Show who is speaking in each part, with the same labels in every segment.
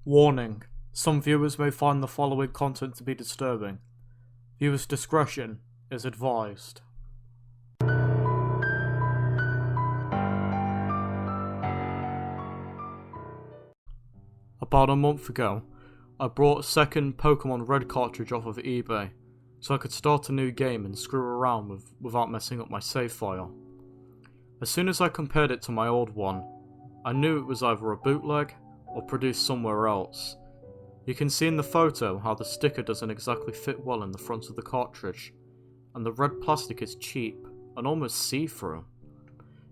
Speaker 1: Warning: some viewers may find the following content to be disturbing. Viewers' discretion is advised. About a month ago, I bought a second Pokemon Red cartridge off of eBay, so I could start a new game and screw around without messing up my save file. As soon as I compared it to my old one, I knew it was either a bootleg or produced somewhere else. You can see in the photo how the sticker doesn't exactly fit well in the front of the cartridge, and the red plastic is cheap and almost see-through.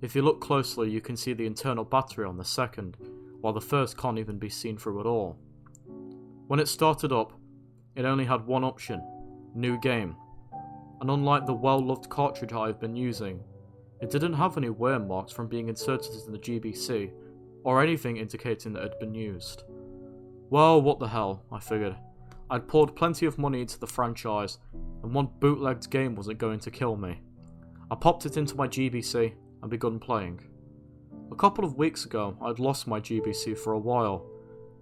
Speaker 1: If you look closely, you can see the internal battery on the second, while the first can't even be seen through at all. When it started up, it only had one option: New Game, and unlike the well-loved cartridge I've been using, it didn't have any wear marks from being inserted in the GBC, or anything indicating that it had been used. Well, what the hell, I figured. I'd poured plenty of money into the franchise, and one bootlegged game wasn't going to kill me. I popped it into my GBC and begun playing. A couple of weeks ago, I'd lost my GBC for a while,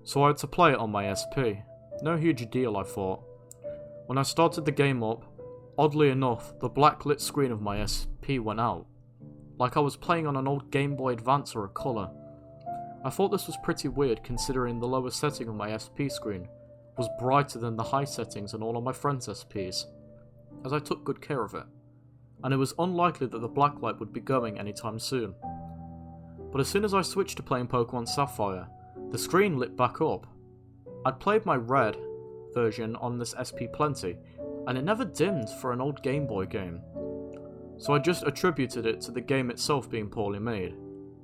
Speaker 1: so I had to play it on my SP. No huge deal, I thought. When I started the game up, oddly enough, the black lit screen of my SP went out, like I was playing on an old Game Boy Advance or a Colour. I thought this was pretty weird considering the lower setting of my SP screen was brighter than the high settings on all of my friends' SPs, as I took good care of it, and it was unlikely that the black light would be going anytime soon. But as soon as I switched to playing Pokemon Sapphire, the screen lit back up. I'd played my red version on this SP plenty, and it never dimmed for an old Game Boy game. So I just attributed it to the game itself being poorly made,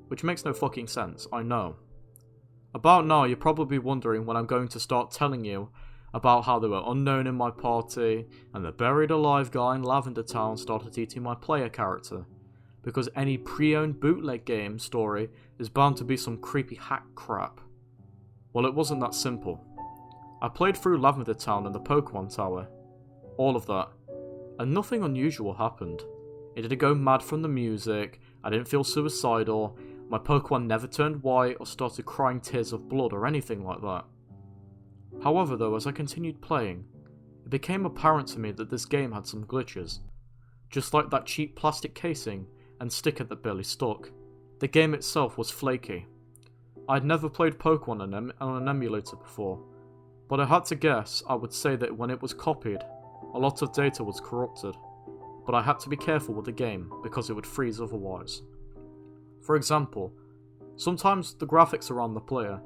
Speaker 1: which makes no fucking sense, I know. About now, you're probably wondering when I'm going to start telling you about how there were unknown in my party, and the buried alive guy in Lavender Town started eating my player character, because any pre-owned bootleg game story is bound to be some creepy hack crap. Well, it wasn't that simple. I played through Lavender Town and the Pokemon Tower, all of that, and nothing unusual happened. It didn't go mad from the music, I didn't feel suicidal, my Pokemon never turned white or started crying tears of blood or anything like that. However though, as I continued playing, it became apparent to me that this game had some glitches. Just like that cheap plastic casing and sticker that barely stuck, the game itself was flaky. I'd never played Pokemon on an emulator before, but I had to guess I would say that when it was copied, a lot of data was corrupted, but I had to be careful with the game because it would freeze otherwise. For example, sometimes the graphics around the player,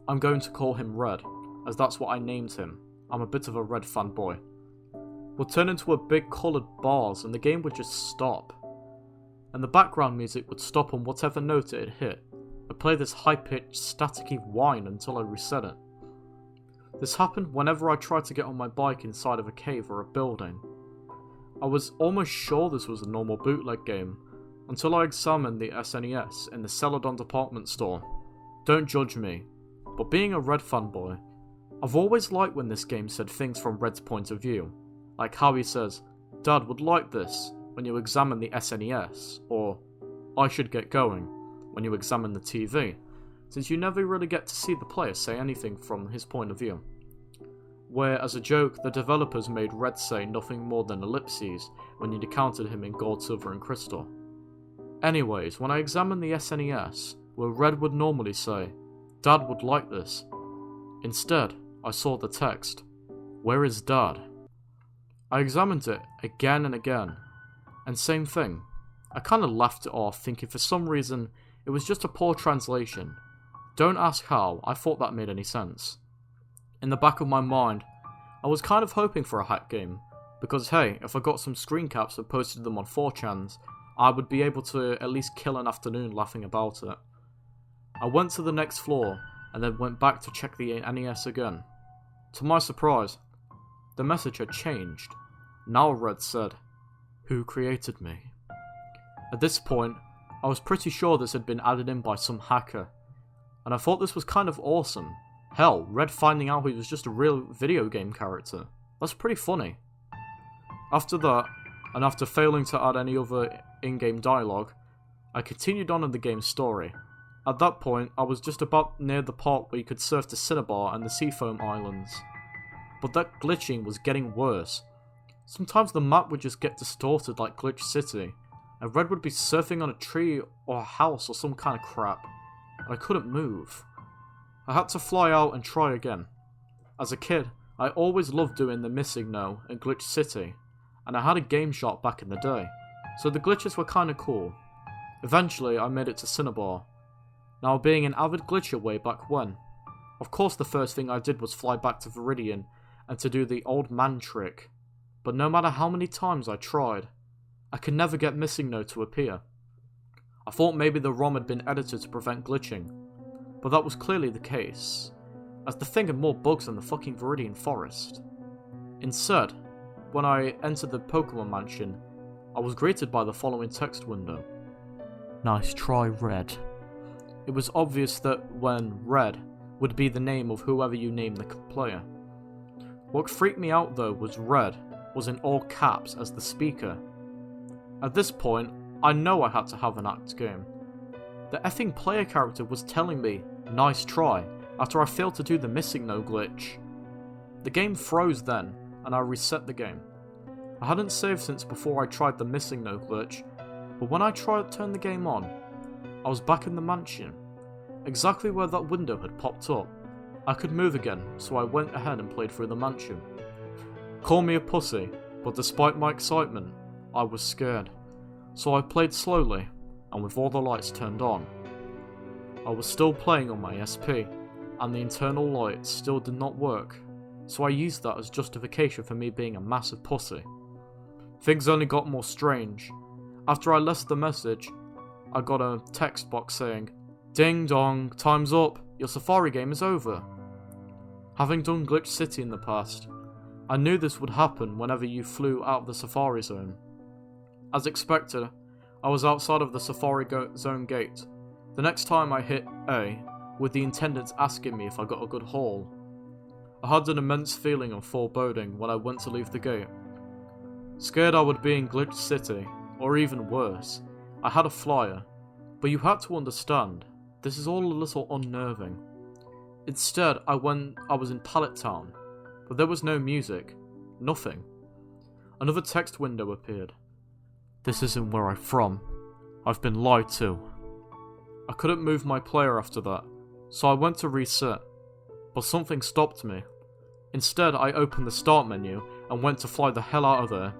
Speaker 1: I'm going to call him Red, as that's what I named him, I'm a bit of a Red fanboy, would turn into a big coloured bars and the game would just stop. And the background music would stop on whatever note it had hit, and play this high-pitched, staticky whine until I reset it. This happened whenever I tried to get on my bike inside of a cave or a building. I was almost sure this was a normal bootleg game, until I examined the SNES in the Celadon department store. Don't judge me, but being a Red fanboy, I've always liked when this game said things from Red's point of view, like how he says, "Dad would like this," when you examine the SNES, or "I should get going," when you examine the TV, since you never really get to see the player say anything from his point of view. Where, as a joke, the developers made Red say nothing more than ellipses when you encountered him in Gold, Silver and Crystal. Anyways, when I examined the SNES, where Red would normally say, "Dad would like this," instead, I saw the text, "Where is Dad?" I examined it again and again, and same thing. I kinda laughed it off, thinking for some reason it was just a poor translation. Don't ask how, I thought that made any sense. In the back of my mind, I was kind of hoping for a hack game, because hey, if I got some screen caps and posted them on 4chans, I would be able to at least kill an afternoon laughing about it. I went to the next floor, and then went back to check the NES again. To my surprise, the message had changed. Now Red said, "Who created me?" At this point, I was pretty sure this had been added in by some hacker, and I thought this was kind of awesome. Hell, Red finding out he was just a real video game character. That's pretty funny. After that, and after failing to add any other in-game dialogue, I continued on in the game's story, At that point, I was just about near the part where you could surf to Cinnabar and the Seafoam Islands. But that glitching was getting worse. Sometimes the map would just get distorted like Glitch City, and Red would be surfing on a tree or a house or some kind of crap, and I couldn't move. I had to fly out and try again. As a kid, I always loved doing the Missing No in Glitch City, and I had a game shop back in the day, so the glitches were kinda cool. Eventually, I made it to Cinnabar. Now, being an avid glitcher way back when, of course the first thing I did was fly back to Viridian and to do the old man trick, but no matter how many times I tried, I could never get Missing No to appear. I thought maybe the ROM had been edited to prevent glitching, but that was clearly the case, as the thing had more bugs than the fucking Viridian Forest. Instead, when I entered the Pokemon Mansion, I was greeted by the following text window. Nice try, Red. It was obvious that when Red would be the name of whoever you named the player. What freaked me out though was Red was in all caps as the speaker. At this point, I know I had to have an act game. The effing player character was telling me, nice try, after I failed to do the Missing No glitch. The game froze then, and I reset the game. I hadn't saved since before I tried the Missing No glitch, but when I tried to turn the game on, I was back in the mansion, exactly where that window had popped up. I could move again, so I went ahead and played through the mansion. Call me a pussy, but despite my excitement, I was scared. So I played slowly, and with all the lights turned on. I was still playing on my SP, and the internal light still did not work, so I used that as justification for me being a massive pussy. Things only got more strange. After I left the message, I got a text box saying, "Ding dong, time's up, your Safari game is over." Having done Glitch City in the past, I knew this would happen whenever you flew out of the Safari Zone. As expected, I was outside of the Safari Zone gate. The next time I hit A, with the attendants asking me if I got a good haul. I had an immense feeling of foreboding when I went to leave the gate. Scared I would be in Glitch City, or even worse, I had a flyer, but you had to understand, this is all a little unnerving. Instead, I was in Pallet Town, but there was no music, nothing. Another text window appeared. This isn't where I'm from. I've been lied to. I couldn't move my player after that, so I went to reset, but something stopped me. Instead, I opened the start menu and went to fly the hell out of there,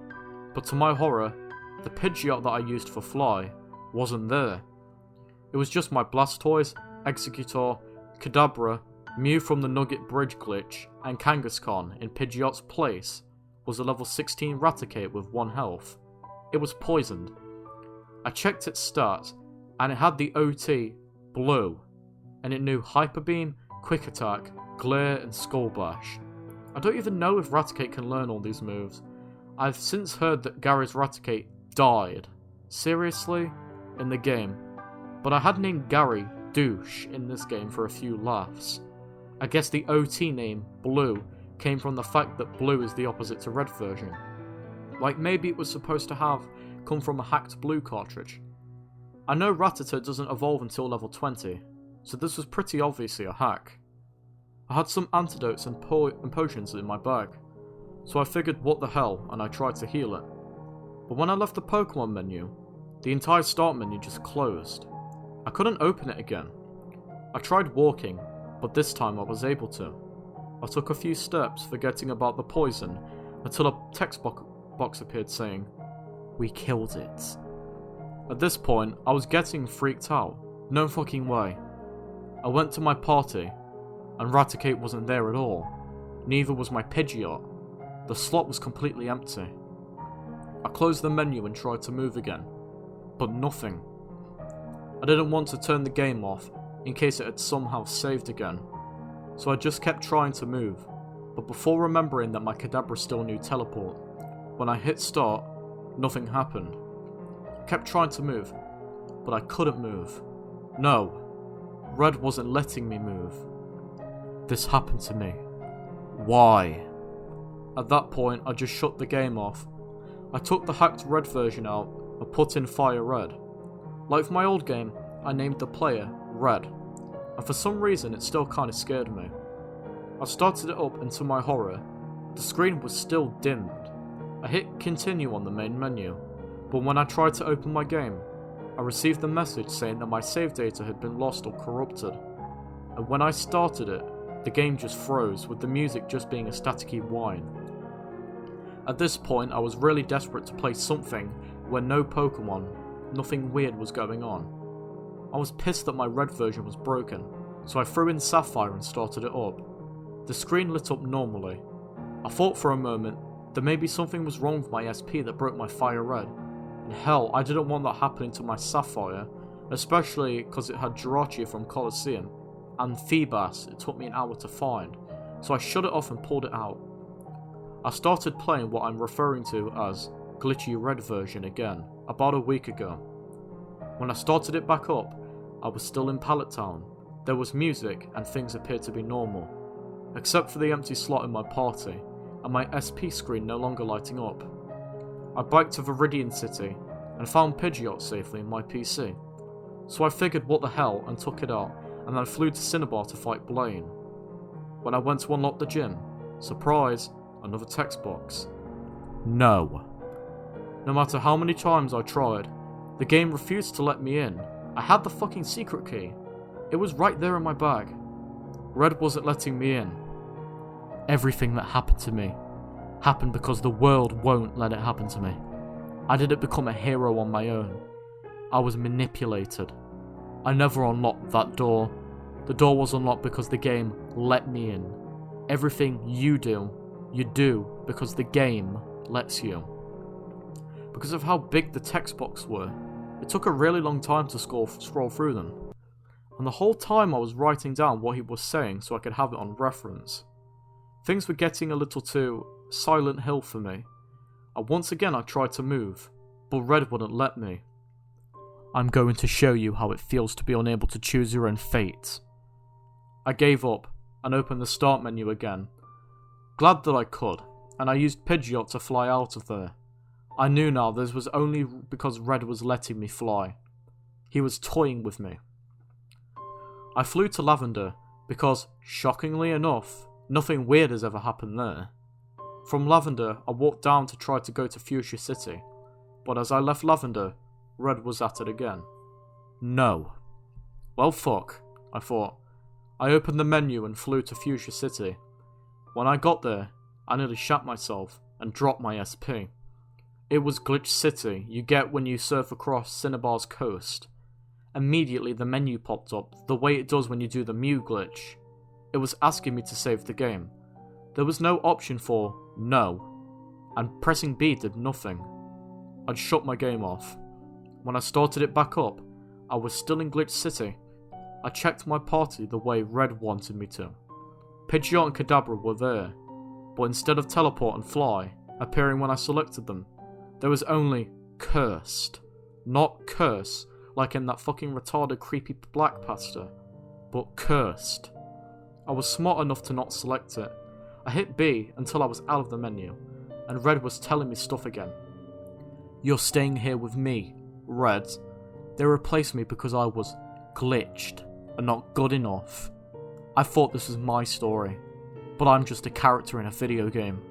Speaker 1: but to my horror, the Pidgeot that I used for fly wasn't there. It was just my Blastoise, Executor, Kadabra, Mew from the Nugget Bridge glitch, and Kangaskhan in Pidgeot's place was a level 16 Raticate with 1 health. It was poisoned. I checked its stats, and it had the OT Blue, and it knew Hyper Beam, Quick Attack, Glare, and Skull Bash. I don't even know if Raticate can learn all these moves. I've since heard that Gary's Raticate died. Seriously? In the game. But I had named Gary Douche in this game for a few laughs. I guess the OT name, Blue, came from the fact that blue is the opposite to red version. Like maybe it was supposed to have come from a hacked blue cartridge. I know Rattata doesn't evolve until level 20, so this was pretty obviously a hack. I had some antidotes and potions in my bag, so I figured what the hell and I tried to heal it. But when I left the Pokemon menu, the entire start menu just closed. I couldn't open it again. I tried walking, but this time I was able to. I took a few steps, forgetting about the poison, until a text box appeared saying, "We killed it." At this point, I was getting freaked out. No fucking way. I went to my party, and Raticate wasn't there at all. Neither was my Pidgeot. The slot was completely empty. I closed the menu and tried to move again, but nothing. I didn't want to turn the game off in case it had somehow saved again, so I just kept trying to move, but before remembering that my Kadabra still knew teleport, when I hit start, nothing happened. I kept trying to move, but I couldn't move. No, Red wasn't letting me move. This happened to me. Why? At that point, I just shut the game off. I took the hacked Red version out and put in Fire Red. Like for my old game, I named the player red, and for some reason it still kinda scared me. I started it up, and to my horror, the screen was still dimmed. I hit continue on the main menu, but when I tried to open my game, I received a message saying that my save data had been lost or corrupted, and when I started it, the game just froze, with the music just being a staticky whine. At this point, I was really desperate to play something where no Pokemon, nothing weird was going on. I was pissed that my red version was broken, so I threw in Sapphire and started it up. The screen lit up normally. I thought for a moment that maybe something was wrong with my SP that broke my Fire Red, and hell, I didn't want that happening to my Sapphire, especially because it had Jirachi from Colosseum, and Feebas it took me an hour to find, so I shut it off and pulled it out. I started playing what I'm referring to as Glitchy Red version again, about a week ago. When I started it back up, I was still in Pallet Town. There was music and things appeared to be normal, except for the empty slot in my party, and my SP screen no longer lighting up. I biked to Viridian City, and found Pidgeot safely in my PC. So I figured what the hell and took it out, and then flew to Cinnabar to fight Blaine. When I went to unlock the gym, surprise, another text box. No. No matter how many times I tried, the game refused to let me in. I had the fucking secret key. It was right there in my bag. Red wasn't letting me in. Everything that happened to me happened because the world won't let it happen to me. I didn't become a hero on my own. I was manipulated. I never unlocked that door. The door was unlocked because the game let me in. Everything you do because the game lets you. Because of how big the text box were, it took a really long time to scroll through them. And the whole time I was writing down what he was saying so I could have it on reference. Things were getting a little too Silent Hill for me. And once again I tried to move, but Red wouldn't let me. I'm going to show you how it feels to be unable to choose your own fate. I gave up and opened the start menu again. Glad that I could, and I used Pidgeot to fly out of there. I knew now this was only because Red was letting me fly. He was toying with me. I flew to Lavender because, shockingly enough, nothing weird has ever happened there. From Lavender, I walked down to try to go to Fuchsia City, but as I left Lavender, Red was at it again. No. Well fuck, I thought. I opened the menu and flew to Fuchsia City. When I got there, I nearly shat myself and dropped my SP. It was Glitch City you get when you surf across Cinnabar's coast. Immediately the menu popped up, the way it does when you do the Mew glitch. It was asking me to save the game. There was no option for no, and pressing B did nothing. I'd shut my game off. When I started it back up, I was still in Glitch City. I checked my party the way Red wanted me to. Pidgeot and Kadabra were there, but instead of teleport and fly, appearing when I selected them, there was only cursed. Not curse, like in that fucking retarded creepy black pasta, but cursed. I was smart enough to not select it. I hit B until I was out of the menu, and Red was telling me stuff again. You're staying here with me, Red. They replaced me because I was glitched and not good enough. I thought this was my story, but I'm just a character in a video game.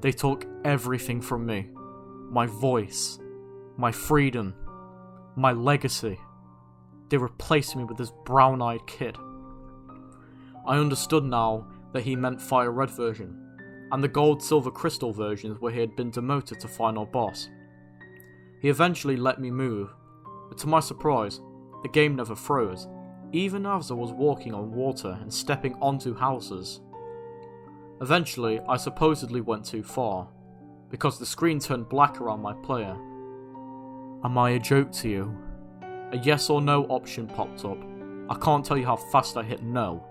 Speaker 1: They took everything from me. My voice, my freedom, my legacy. They replaced me with this brown-eyed kid. I understood now that he meant Fire Red version, and the Gold Silver Crystal versions where he had been demoted to final boss. He eventually let me move, but to my surprise, the game never froze, even as I was walking on water and stepping onto houses. Eventually, I supposedly went too far, because the screen turned black around my player. Am I a joke to you? A yes or no option popped up. I can't tell you how fast I hit no.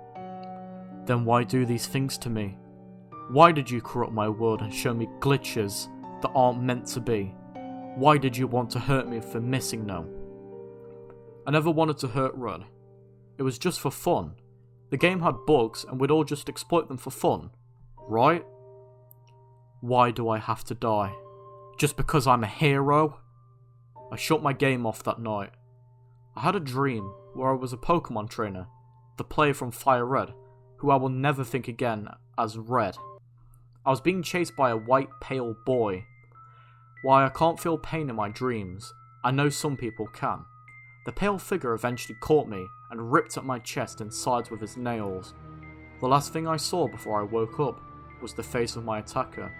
Speaker 1: Then why do these things to me? Why did you corrupt my world and show me glitches that aren't meant to be? Why did you want to hurt me for missing no? I never wanted to hurt Red. It was just for fun. The game had bugs and we'd all just exploit them for fun, right? Why do I have to die? Just because I'm a hero? I shut my game off that night. I had a dream where I was a Pokemon trainer, the player from Fire Red, who I will never think again as Red. I was being chased by a white pale boy. While I can't feel pain in my dreams, I know some people can. The pale figure eventually caught me and ripped at my chest and sides with his nails. The last thing I saw before I woke up was the face of my attacker.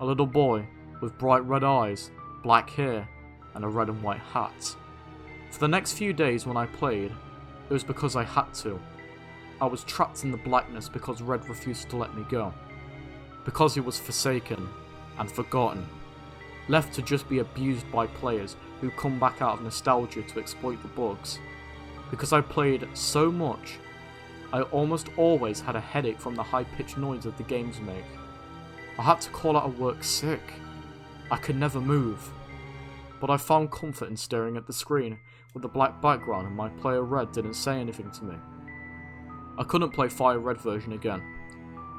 Speaker 1: A little boy with bright red eyes, black hair, and a red and white hat. For the next few days when I played, it was because I had to. I was trapped in the blackness because Red refused to let me go. Because he was forsaken and forgotten. Left to just be abused by players who come back out of nostalgia to exploit the bugs. Because I played so much, I almost always had a headache from the high-pitched noise that the games make. I had to call out of work sick. I could never move. But I found comfort in staring at the screen with the black background and my player Red didn't say anything to me. I couldn't play Fire Red version again.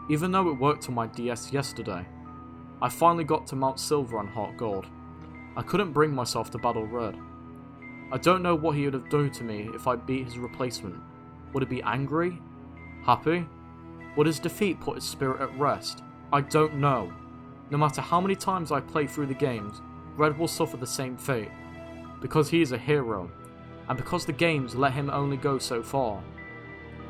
Speaker 1: Even though it worked on my DS yesterday, I finally got to Mount Silver and Heart Gold. I couldn't bring myself to battle Red. I don't know what he would have done to me if I beat his replacement. Would it be angry? Happy? Would his defeat put his spirit at rest? I don't know. No matter how many times I play through the games, Red will suffer the same fate. Because he is a hero, and because the games let him only go so far.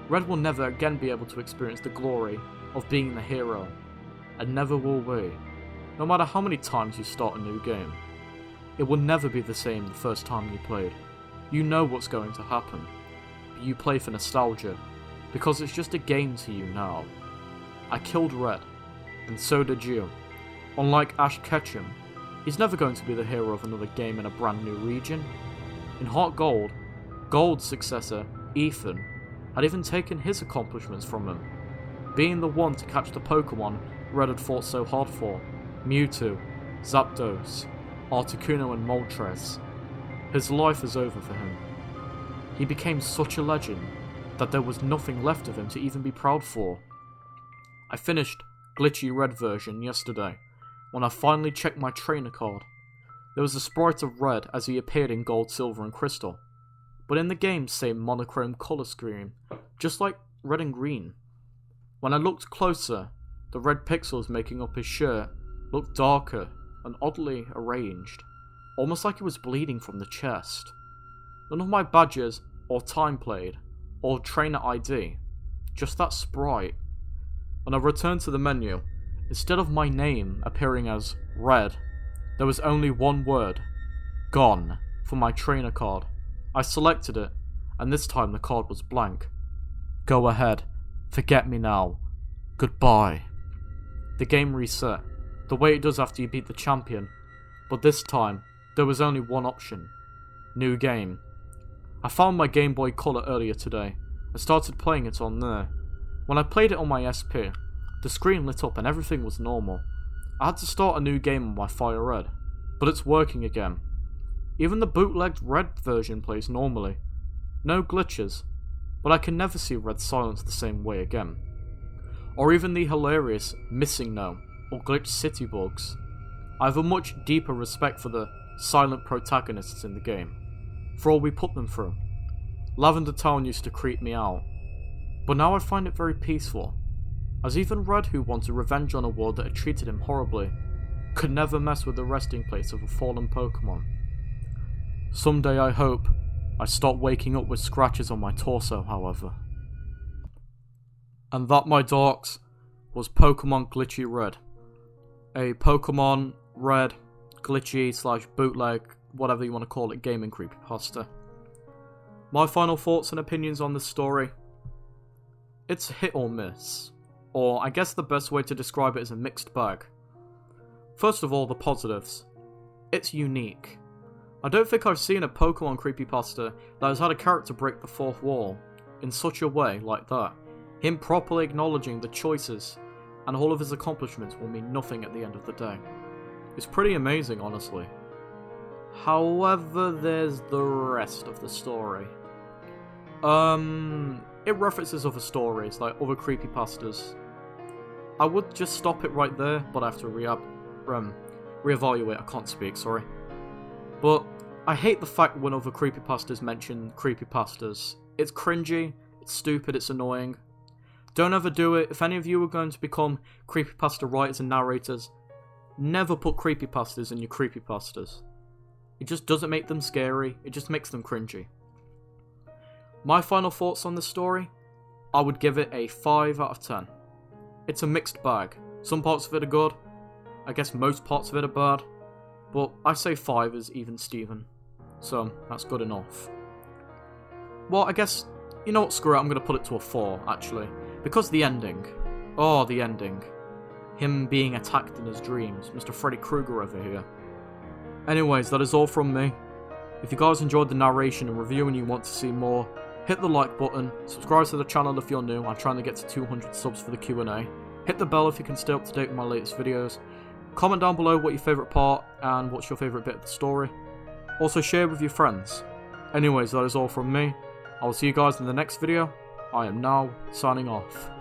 Speaker 1: Red will never again be able to experience the glory of being the hero, and never will we. No matter how many times you start a new game, it will never be the same the first time you played. You know what's going to happen, but you play for nostalgia, because it's just a game to you now. I killed Red, and so did you. Unlike Ash Ketchum, he's never going to be the hero of another game in a brand new region. In Heart Gold, Gold's successor, Ethan, had even taken his accomplishments from him, being the one to catch the Pokemon Red had fought so hard for, Mewtwo, Zapdos, Articuno and Moltres. His life is over for him. He became such a legend that there was nothing left of him to even be proud for. I finished Glitchy Red version yesterday, when I finally checked my trainer card. There was a sprite of Red as he appeared in Gold, Silver and Crystal, but in the game's same monochrome colour scheme, just like Red and Green. When I looked closer, the red pixels making up his shirt looked darker and oddly arranged, almost like it was bleeding from the chest. None of my badges, or time played, or trainer ID, just that sprite. When I returned to the menu, instead of my name appearing as Red, there was only one word, Gone, for my trainer card. I selected it, and this time the card was blank. Go ahead, forget me now. Goodbye. The game reset, the way it does after you beat the champion, but this time, there was only one option. New game. I found my Game Boy Color earlier today, and started playing it on there. When I played it on my SP, the screen lit up and everything was normal. I had to start a new game on my Fire Red, but it's working again. Even the bootlegged Red version plays normally. No glitches, but I can never see Red silenced the same way again. Or even the hilarious Missing No or Glitch City bugs. I have a much deeper respect for the silent protagonists in the game, for all we put them through. Lavender Town used to creep me out, but now I find it very peaceful, as even Red, who wanted revenge on a world that had treated him horribly, could never mess with the resting place of a fallen Pokemon. Someday I hope I stop waking up with scratches on my torso, however. And that, my dorks, was Pokemon Glitchy Red. A Pokemon Red, glitchy / bootleg, whatever you want to call it, gaming creepypasta. My final thoughts and opinions on this story? It's hit or miss. Or I guess the best way to describe it is a mixed bag. First of all, the positives. It's unique. I don't think I've seen a Pokemon creepypasta that has had a character break the fourth wall in such a way like that. Him properly acknowledging the choices and all of his accomplishments will mean nothing at the end of the day. It's pretty amazing, honestly. However, there's the rest of the story. It references other stories, like other creepypastas. I would just stop it right there, but I have to reevaluate, I can't speak, sorry. But I hate the fact when other creepypastas mention creepypastas. It's cringy, it's stupid, it's annoying. Don't ever do it. If any of you are going to become creepypasta writers and narrators, never put creepypastas in your creepypastas. It just doesn't make them scary, it just makes them cringy. My final thoughts on this story? I would give it a 5 out of 10. It's a mixed bag. Some parts of it are good, I guess most parts of it are bad, but I say 5 is even Steven. So, that's good enough. Well, I guess, you know what, screw it, I'm going to put it to a 4, actually. Because the ending. Oh, the ending. Him being attacked in his dreams. Mr. Freddy Krueger over here. Anyways, that is all from me. If you guys enjoyed the narration and review and you want to see more, hit the like button, subscribe to the channel if you're new, I'm trying to get to 200 subs for the Q&A. Hit the bell if you can stay up to date with my latest videos. Comment down below what your favourite part and what's your favourite bit of the story. Also share with your friends. Anyways, that is all from me. I will see you guys in the next video. I am now signing off.